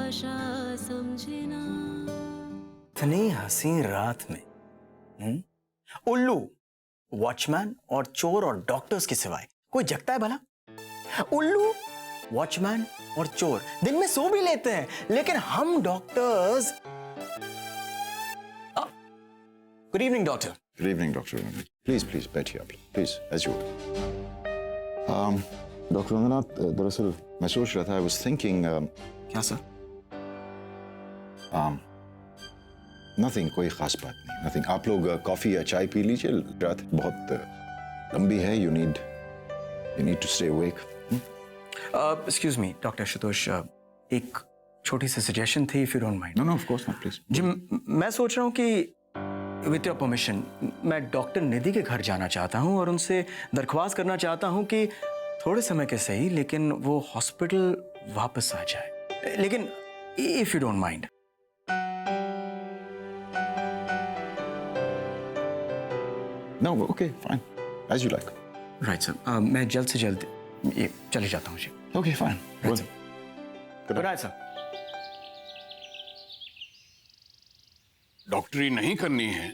भाषा समझना। इतनी हंसी रात में उल्लू, वॉचमैन और चोर और डॉक्टर्स के सिवाय कोई जगता है भला? उल्लू, वॉचमैन और चोर दिन में सो भी लेते हैं, लेकिन हम doctors. Good evening doctor. Good evening, Dr. Ranganath. Please, bet here, please, as you would. Dr. Ranganath, दरअसल मैं सोच रहा था, I was thinking. क्या सर? Nothing, कोई खास बात नहीं, nothing. आप लोग कॉफी या चाय पी लीजिए, रात बहुत लंबी है. You need to stay awake. Excuse me, doctor Ashutosh, एक छोटी सी सजेशन थी, if you don't mind. No, of course not, please. जी, मैं सोच रहा हूँ कि विद योर परमिशन मैं डॉक्टर निधि के घर जाना चाहता हूँ और उनसे दरख्वास्त करना चाहता हूँ कि थोड़े समय के सही, लेकिन वो हॉस्पिटल वापस आ जाए, लेकिन if you don't mind. No, okay, fine, as you like. Right sir, मैं जल्द से जल्द ये चले जाता हूँ जी. Okay, fine. Right, Good. Good night sir. डॉक्टरी नहीं करनी है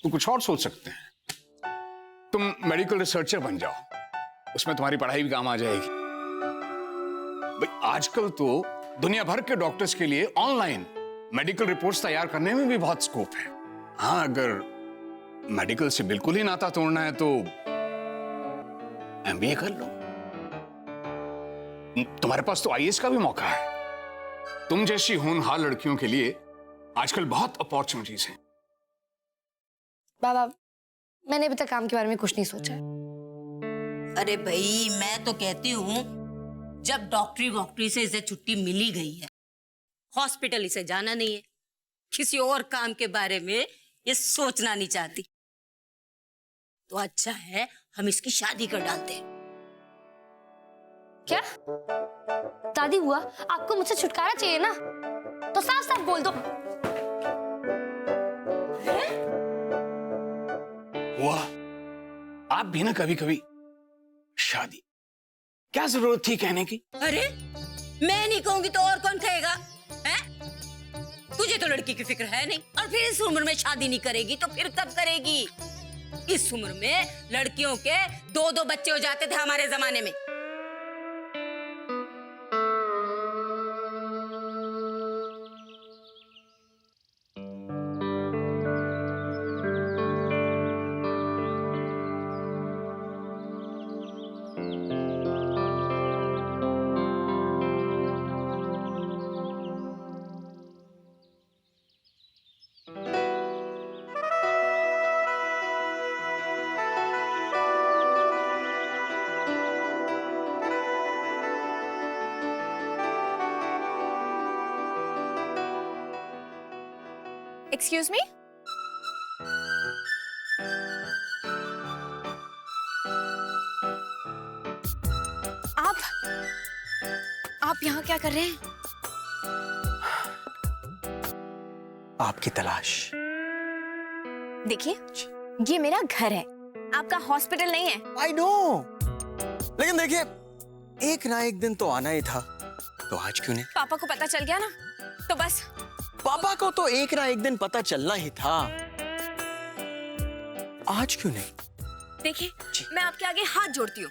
तो कुछ और सोच सकते हैं. तुम मेडिकल रिसर्चर बन जाओ, उसमें तुम्हारी पढ़ाई भी काम आ जाएगी. भाई आजकल तो दुनिया भर के डॉक्टर्स के लिए ऑनलाइन मेडिकल रिपोर्ट्स तैयार करने में भी बहुत स्कोप है. हाँ, अगर मेडिकल से बिल्कुल ही नाता तोड़ना है तो एमबीए कर लो. तुम्हारे पास तो आईएएस का भी मौका है. तुम जैसी होनहार लड़कियों के लिए आजकल बहुत अपॉर्चुनिटीज हैं. बाबा, मैंने अभी तक काम के बारे में कुछ नहीं सोचा. अरे भाई, मैं तो कहती हूँ जब डॉक्टरी से इसे छुट्टी मिली गई है, हॉस्पिटल इसे जाना नहीं है, किसी और काम के बारे में ये सोचना नहीं चाहती, तो अच्छा है हम इसकी शादी कर डालते हैं. क्या दादी हुआ, आपको मुझसे छुटकारा चाहिए ना, तो साफ साफ बोल दो. हुआ आप भी ना कभी कभी शादी, क्या जरूरत थी कहने की? अरे मैं नहीं कहूंगी तो और कौन कहेगा? हैं? तुझे तो लड़की की फिक्र है नहीं, और फिर इस उम्र में शादी नहीं करेगी तो फिर कब करेगी? इस उम्र में लड़कियों के 2-2 बच्चे हो जाते थे हमारे जमाने में. Excuse me. आप यहाँ क्या कर रहे हैं? आपकी तलाश. देखिए, ये मेरा घर है, आपका हॉस्पिटल नहीं है. आई नो, लेकिन देखिए, एक ना एक दिन तो आना ही था, तो आज क्यों नहीं? पापा को पता चल गया ना, तो बस. पापा को तो एक ना एक दिन पता चलना ही था, आज क्यों नहीं? देखिए, मैं आपके आगे हाथ जोड़ती हूँ,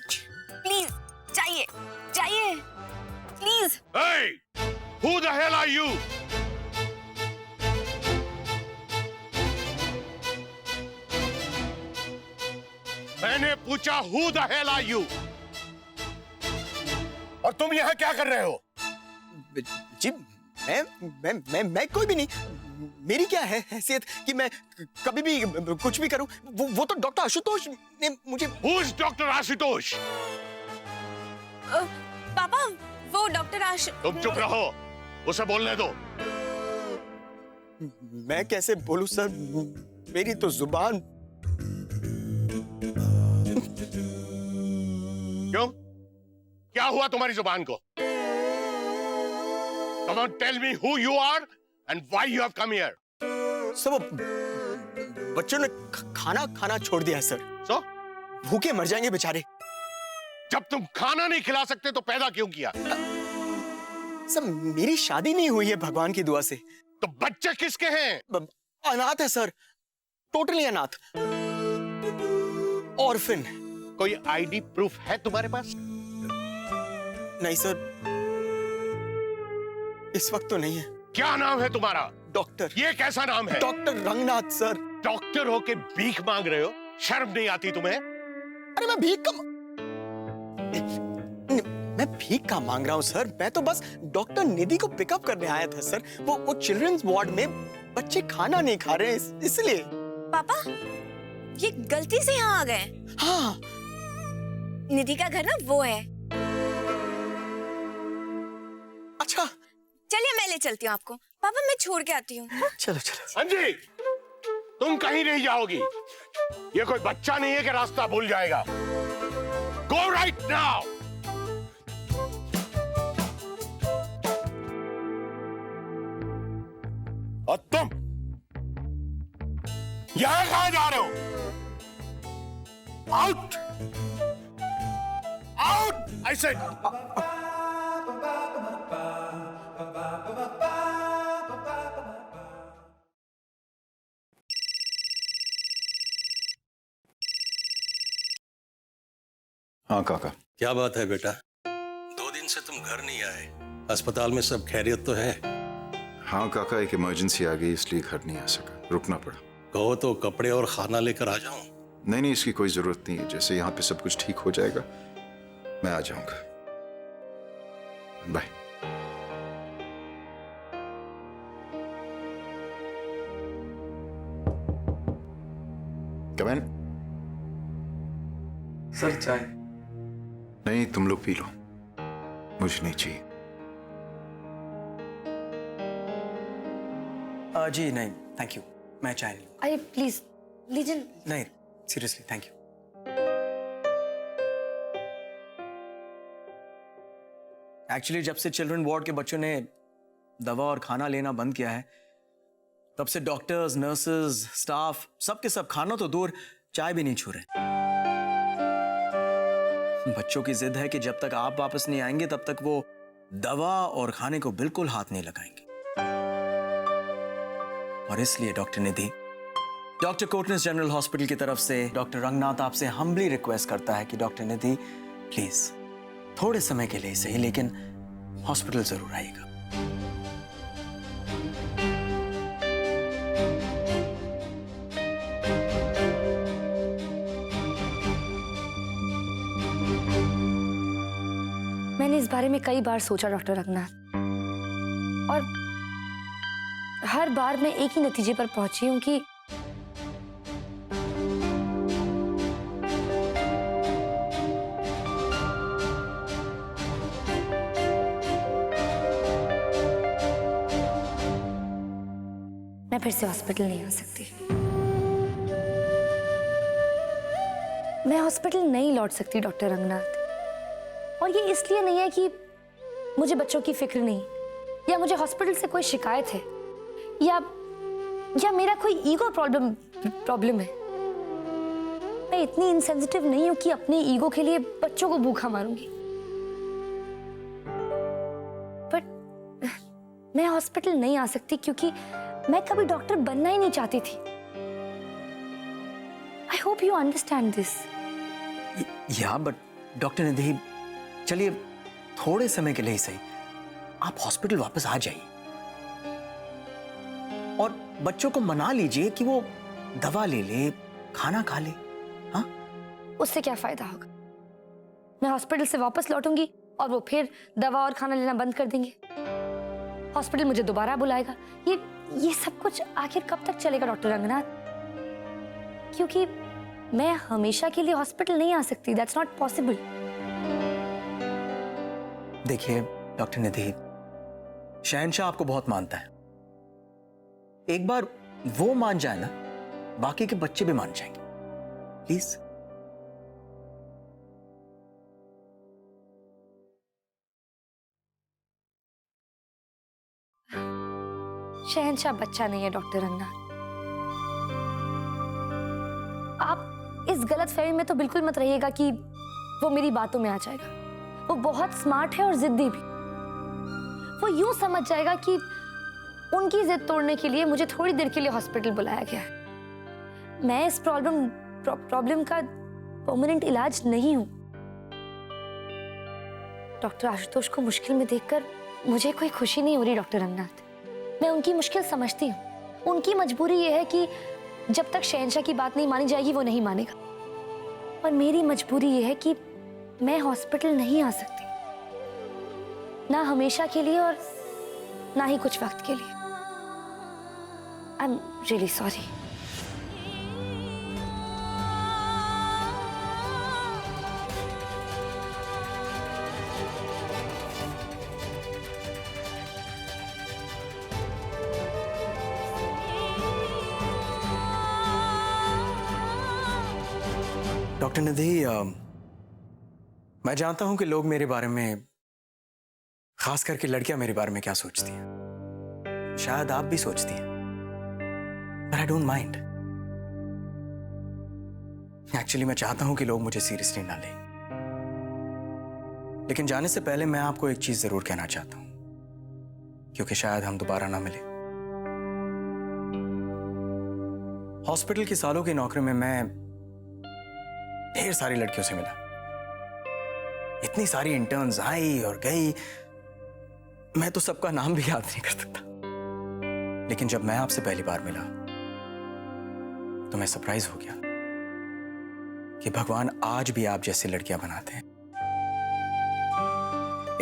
प्लीज जाइए, जाइए, please. Hey, who the hell are you? मैंने पूछा who the hell are you? और तुम यहाँ क्या कर रहे हो? जी, मैं कोई भी नहीं. मेरी क्या है हैसियत कि मैं कभी भी कुछ भी करूं? वो तो डॉक्टर आशुतोष ने मुझे. Who's doctor Ashutosh? पापा, वो डॉक्टर तुम चुप रहो, उसे बोलने दो. मैं कैसे बोलूं सर, मेरी तो जुबान. क्यों? क्या हुआ तुम्हारी जुबान को? Come on, tell me who you are and why you have come here. सब बच्चों ने खाना खाना छोड़ दिया है सर. So? भूखे मर जाएंगे बेचारे. जब तुम खाना नहीं खिला सकते तो पैदा क्यों किया? सर मेरी शादी नहीं हुई है भगवान की दुआ से। तो बच्चे किसके हैं? अनाथ है सर, टोटली अनाथ, ऑर्फन। कोई आईडी प्रूफ है तुम्हारे पास? नहीं सर, इस वक्त तो नहीं है। क्या नाम है तुम्हारा? डॉक्टर। ये कैसा नाम है? Doctor Ranganath sir. डॉक्टर होके भीख मांग रहे हो? शर्म नहीं आती तुम्हें? अरे मैं भीख का मांग रहा हूँ सर, मैं तो बस डॉक्टर निधि को पिकअप करने आया था सर। वो चिल्ड्रंस वार्ड में बच्चे खाना नहीं खा रहे हैं इसलिए। पापा, ये गलती से यहाँ आ गए। हाँ, निधि का घर ना वो है। अच्छा चलिए मैं ले चलती हूँ आपको। पापा मैं छोड़ के आती हूँ। चलो चलो। अंजी, तुम कहीं नहीं जाओगी। ये कोई बच्चा नहीं है कि रास्ता भूल जाएगा। Go right now. और तुम यहां कहां जा रहे हो? Out, out I said. हाँ काका। क्या बात है बेटा, 2 दिन से तुम घर नहीं आए। अस्पताल में सब खैरियत तो है? हाँ काका, एक इमरजेंसी आ गई इसलिए घर नहीं आ सका, रुकना पड़ा। कहो तो कपड़े और खाना लेकर आ जाऊं? नहीं, इसकी कोई जरूरत नहीं है। जैसे यहाँ पे सब कुछ ठीक हो जाएगा मैं आ जाऊंगा। बाय। कम इन। सर चाय। नहीं, तुम लोग पी लो, मुझे नहीं चाहिए। जी नहीं थैंक यू, मैं चाय नहीं। अरे प्लीज लीजिए। नहीं सीरियसली थैंक यू। एक्चुअली जब से चिल्ड्रन वार्ड के बच्चों ने दवा और खाना लेना बंद किया है, तब से डॉक्टर्स, नर्सेज, स्टाफ सबके सब खाना तो दूर चाय भी नहीं छू रहे। बच्चों की जिद है कि जब तक आप वापस नहीं आएंगे तब तक वो दवा और खाने को बिल्कुल हाथ नहीं लगाएंगे। और इसलिए डॉक्टर निधि, डॉक्टर कोटनेस जनरल हॉस्पिटल की तरफ से डॉक्टर रंगनाथ आपसे हम्बली रिक्वेस्ट करता है कि डॉक्टर निधि प्लीज थोड़े समय के लिए सही लेकिन हॉस्पिटल जरूर आइएगा। मैंने इस बारे में कई बार सोचा डॉक्टर रंगनाथ, और हर बार मैं एक ही नतीजे पर पहुंची हूं कि मैं फिर से हॉस्पिटल नहीं आ सकती। मैं हॉस्पिटल नहीं लौट सकती डॉक्टर रंगनाथ। और ये इसलिए नहीं है कि मुझे बच्चों की फिक्र नहीं, या मुझे हॉस्पिटल से कोई शिकायत है, या मेरा कोई ईगो प्रॉब्लम है। मैं इतनी इनसेंसिटिव नहीं हूं कि अपने ईगो के लिए बच्चों को भूखा मारूंगी। बट मैं हॉस्पिटल नहीं आ सकती क्योंकि मैं कभी डॉक्टर बनना ही नहीं चाहती थी। I hope you understand this. या बट डॉक्टर निधि, चलिए थोड़े समय के लिए ही सही आप हॉस्पिटल वापस आ जाइए और बच्चों को मना लीजिए कि वो दवा ले ले, खाना खा ले। हाँ, उससे क्या फायदा होगा? मैं हॉस्पिटल से वापस लौटूंगी और वो फिर दवा और खाना लेना बंद कर देंगे। हॉस्पिटल मुझे दोबारा बुलाएगा। ये सब कुछ आखिर कब तक चलेगा डॉक्टर रंगनाथ? क्योंकि मैं हमेशा के लिए हॉस्पिटल नहीं आ सकती। That's not possible. देखिए डॉक्टर निधि, शहंशाह आपको बहुत मानता है। एक बार वो मान जाए ना, बाकी के बच्चे भी मान जाएंगे। प्लीज। शहंशाह बच्चा नहीं है डॉक्टर रंगनाथ। आप इस गलत फहमी में तो बिल्कुल मत रहिएगा कि वो मेरी बातों में आ जाएगा। वो बहुत स्मार्ट है और जिद्दी भी। वो यूं समझ जाएगा कि उनकी जिद तोड़ने के लिए मुझे थोड़ी देर के लिए हॉस्पिटल बुलाया गया है। मैं इस प्रॉब्लम का परमानेंट इलाज नहीं हूं। डॉक्टर आशुतोष को मुश्किल में देखकर मुझे कोई खुशी नहीं हो रही डॉक्टर रंगनाथ। मैं उनकी मुश्किल समझती हूँ। उनकी मजबूरी ये है कि जब तक शहंशाह की बात नहीं मानी जाएगी वो नहीं मानेगा, और मेरी मजबूरी ये है कि मैं हॉस्पिटल नहीं आ सकती, ना हमेशा के लिए और ना ही कुछ वक्त के लिए। I am really sorry. Doctor Nidhi, मैं जानता हूं कि लोग मेरे बारे में, खास करके लड़कियां मेरे बारे में क्या सोचती हैं। शायद आप भी सोचती हैं, but I don't mind. Actually मैं चाहता हूं कि लोग मुझे सीरियसली ना लें। लेकिन जाने से पहले मैं आपको एक चीज जरूर कहना चाहता हूं, क्योंकि शायद हम दोबारा ना मिले। हॉस्पिटल की सालों की नौकरी में मैं ढेर सारी लड़कियों से मिला। इतनी सारी इंटर्न्स आई और गई, मैं तो सबका नाम भी याद नहीं कर सकता। लेकिन जब मैं आपसे पहली बार मिला तो मैं सरप्राइज हो गया कि भगवान आज भी आप जैसी लड़कियां बनाते हैं।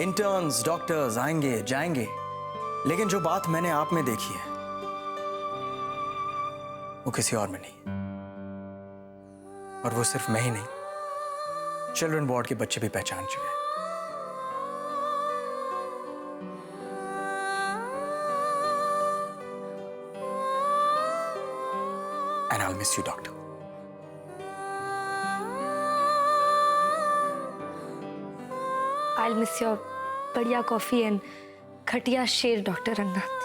इंटर्न्स, डॉक्टर्स आएंगे जाएंगे, लेकिन जो बात मैंने आप में देखी है वो किसी और में नहीं। और वो सिर्फ मैं ही नहीं, चिल्ड्रन वार्ड के बच्चे भी पहचान चुके हैं। And I'll miss you, doctor. I'll miss your बढ़िया कॉफी एंड खटिया शेर डॉक्टर रंगनाथ।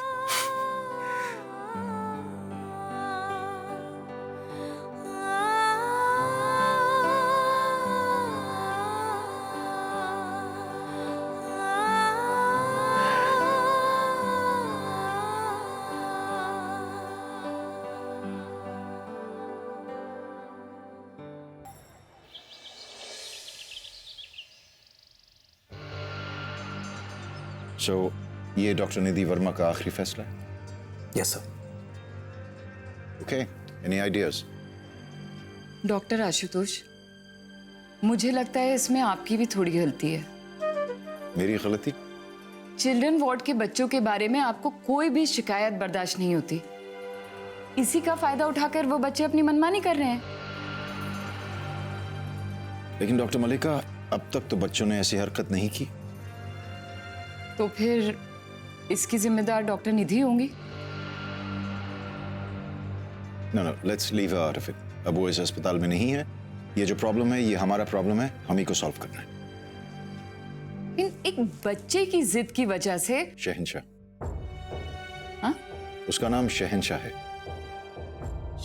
So, ये डॉक्टर निधि वर्मा का आखिरी फैसला है? Yes sir. Okay, any ideas? Doctor Ashutosh, मुझे लगता है इसमें आपकी भी थोड़ी गलती है। मेरी गलती? चिल्ड्रन वार्ड के बच्चों के बारे में आपको कोई भी शिकायत बर्दाश्त नहीं होती। इसी का फायदा उठाकर वो बच्चे अपनी मनमानी कर रहे हैं। लेकिन डॉक्टर मलिका, अब तक तो बच्चों ने ऐसी हरकत नहीं की। तो फिर इसकी जिम्मेदार डॉक्टर निधि होंगी। No, let's leave her out of it. अब वो इस अस्पताल में नहीं है। ये जो प्रॉब्लम है, ये हमारा प्रॉब्लम है, हम ही को सॉल्व करना है। एक बच्चे की जिद की वजह से। शहंशाह। हाँ? उसका नाम शहंशाह है।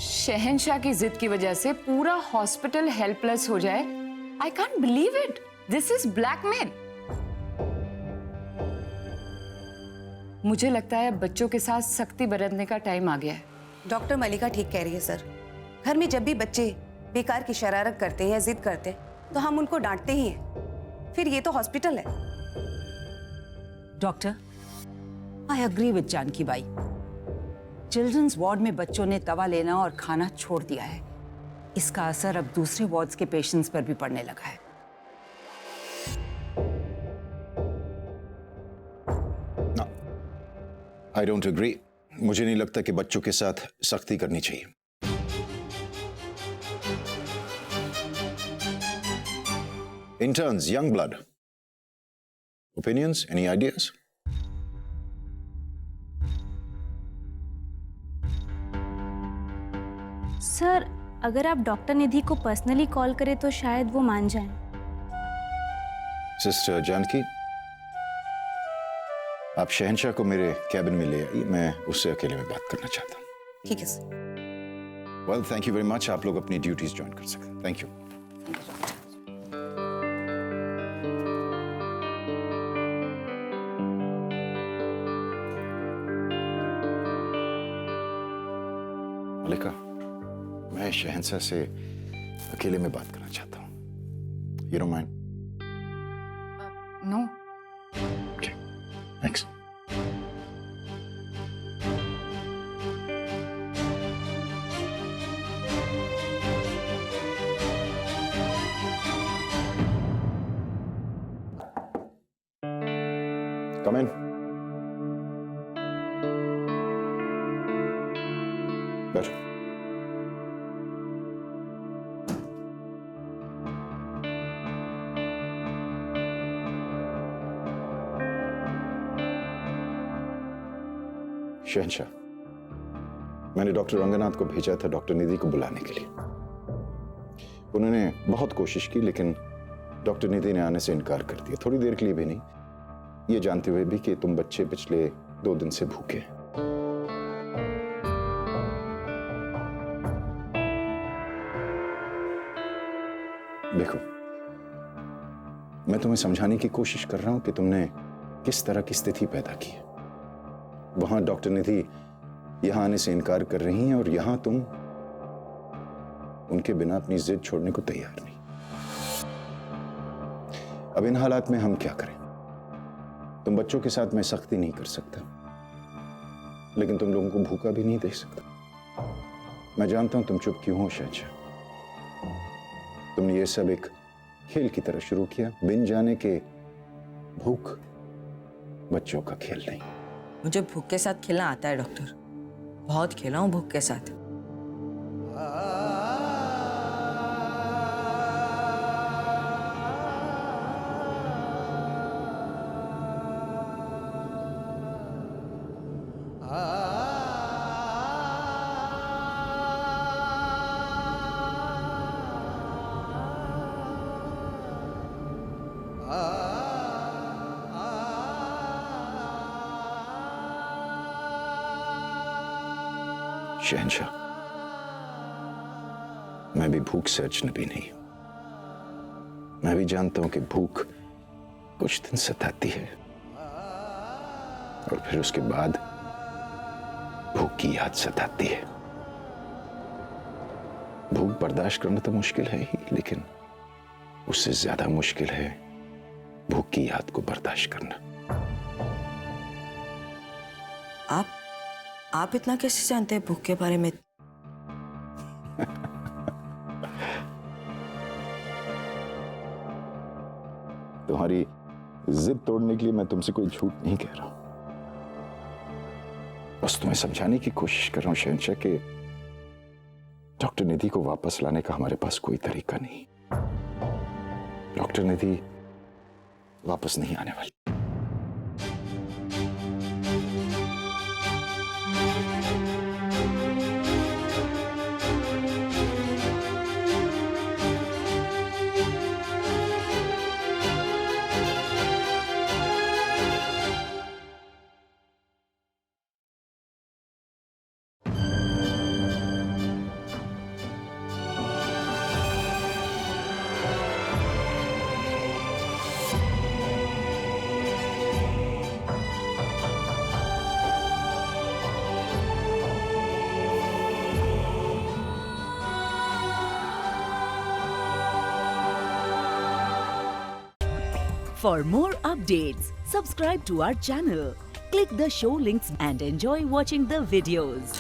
शहंशाह की जिद की वजह से पूरा हॉस्पिटल हेल्पलेस हो जाए। I can't believe it. This is blackmail. मुझे लगता है बच्चों के साथ सख्ती बरतने का टाइम आ गया है। डॉक्टर मलिका ठीक कह रही है सर। घर में जब भी बच्चे बेकार की शरारत करते हैं या जिद करते हैं तो हम उनको डांटते ही हैं। फिर ये तो हॉस्पिटल है। Doctor, I agree with Janki Bai. Children's ward में बच्चों ने दवा लेना और खाना छोड़ दिया है। इसका असर अब दूसरे वार्ड्स के पेशेंट्स पर भी पड़ने लगा है। I don't agree. मुझे नहीं लगता कि बच्चों के साथ सख्ती करनी चाहिए। Interns, young blood. Opinions? Any ideas? Sir, अगर आप डॉक्टर निधि को पर्सनली कॉल करें तो शायद वो मान जाएं। सिस्टर जानकी, आप शहंशाह को मेरे कैबिन में ले आइए। मैं उससे अकेले में बात करना चाहता हूँ। ठीक है sir. Well, thank you very much. आप लोग अपनी ड्यूटीज ज्वाइन कर सकते हैं। Thank you. मलिका, मैं शहंशाह से अकेले में बात करना चाहता हूँ। You don't mind? No. Okay. Thanks. Come in. बैठो। शहंशाह, मैंने डॉक्टर रंगनाथ को भेजा था डॉक्टर निधि को बुलाने के लिए। उन्होंने बहुत कोशिश की, लेकिन डॉक्टर निधि ने आने से इनकार कर दिया। थोड़ी देर के लिए भी नहीं, ये जानते हुए भी कि तुम बच्चे पिछले 2 दिन से भूखे हैं। देखो, मैं तुम्हें समझाने की कोशिश कर रहा हूं कि तुमने किस तरह की स्थिति पैदा की है। वहां डॉक्टर निधि यहां आने से इनकार कर रही हैं और यहां तुम उनके बिना अपनी जिद छोड़ने को तैयार नहीं। अब इन हालात में हम क्या करें? तुम बच्चों के साथ मैं सख्ती नहीं कर सकता, लेकिन तुम लोगों को भूखा भी नहीं देख सकता। मैं जानता हूं तुम चुप क्यों हो शहंशाह। तुमने ये सब एक खेल की तरह शुरू किया, बिन जाने के भूख बच्चों का खेल नहीं। मुझे भूख के साथ खेलना आता है डॉक्टर, बहुत खेला हूं भूख के साथ। शहंशाह, मैं भी भूख से अजनबी नहीं हूं। मैं भी जानता हूं कि भूख कुछ दिन सताती है और फिर उसके बाद भूख की याद सताती है। भूख बर्दाश्त करना तो मुश्किल है ही, लेकिन उससे ज्यादा मुश्किल है भूख की याद को बर्दाश्त करना। आप इतना कैसे जानते हैं भूख के बारे में? तुम्हारी जिद तोड़ने के लिए मैं तुमसे कोई झूठ नहीं कह रहा हूं, बस तुम्हें समझाने की कोशिश कर रहा हूं शहंशाह कि डॉक्टर निधि को वापस लाने का हमारे पास कोई तरीका नहीं। डॉक्टर निधि वापस नहीं आने वाली। For more updates, subscribe to our channel, click the show links and enjoy watching the videos.